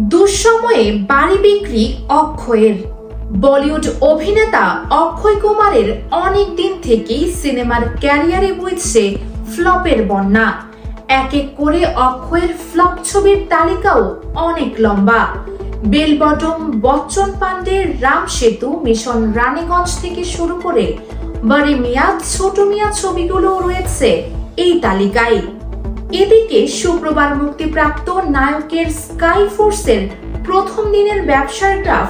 দুঃসময়ে বাড়ি বিক্রি অক্ষয়ের। বলিউড অভিনেতা অক্ষয় কুমারের অনেক দিন থেকেই সিনেমার ক্যারিয়ারে বইছে ফ্লপের বন্যা। এক এক করে অক্ষয়ের ফ্লপ ছবির তালিকাও অনেক লম্বা। বেল বটম, বচ্চন পান্ডের রাম সেতু, মিশন রানীগঞ্জ থেকে শুরু করে বড়ি মিয়া, ছোট মিয়া ছবিগুলো রয়েছে এই তালিকায়। এদিকে শুক্রবার মুক্তিপ্রাপ্ত নায়কের স্কাই ফোর্সের প্রথম দিনের ব্যবসার গ্রাফ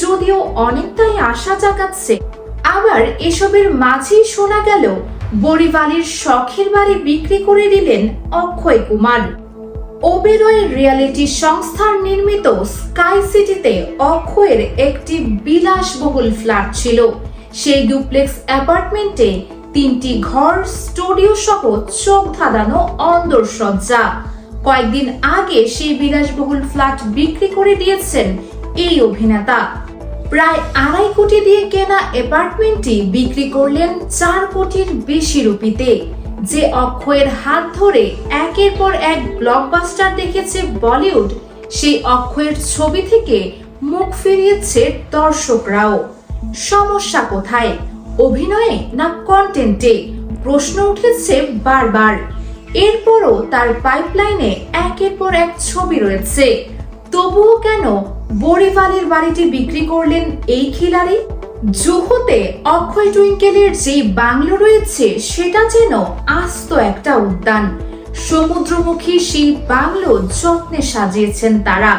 যদিও অনেকটাই আশা জাগাচ্ছে, আবার এসবের মাঝেই শোনা গেল বরিভালির শখের বাড়ি বিক্রি করে দিলেন অক্ষয় কুমার। ওবেরয় রিয়েলিটি সংস্থার নির্মিত স্কাই সিটিতে অক্ষয়ের একটি বিলাসবহুল ফ্ল্যাট ছিল। সেই ডুপ্লেক্স অ্যাপার্টমেন্টে 3টি ঘর, স্টুডিও সহ চোখ ধাঁধানো অন্দরসজ্জা। কয়েকদিন আগে সেই বিলাসবহুল ফ্ল্যাট বিক্রি করে দিয়েছেন এই অভিনেতা। প্রায় 2.5 কোটি দিয়ে কেনা অ্যাপার্টমেন্টটি বিক্রি করলেন 4 কোটির বেশি রুপিতে। যে অক্ষয়ের হাত ধরে একের পর এক ব্লকবাস্টার দেখেছে বলিউড, সেই অক্ষয়ের ছবি থেকে মুখ ফিরিয়েছে দর্শকরাও। সমস্যা কোথায়? অভিনয়ে না কন্টেন্টে? প্রশ্ন উঠেছে বারবার। এরপরও তার পাইপলাইনে একের পর এক ছবি রয়েছে, তবুও কেন বরিভালির বাড়িটি বিক্রি করলেন এই খিলাড়ি? জুহুতে অক্ষয় টুইঙ্কেলের যে বাংলো রয়েছে সেটা যেন আস্ত একটা উদ্যান। সমুদ্রমুখী সেই বাংলো যত্নে সাজিয়েছেন তারা।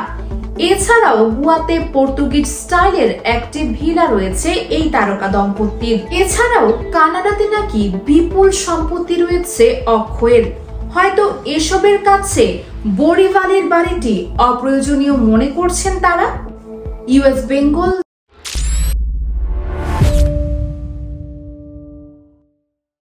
এছাড়াও গোয়াতে পর্তুগিজ স্টাইলের একটি ভিলা রয়েছে এই তারকা দম্পতির। এছাড়াও কানাডাতে নাকি বিপুল সম্পত্তি রয়েছে অক্ষয়ের। হয়তো এসবের কাছে বরিভালির বাড়িটি অপ্রয়োজনীয় মনে করছেন তারা। ইউএস বেঙ্গল।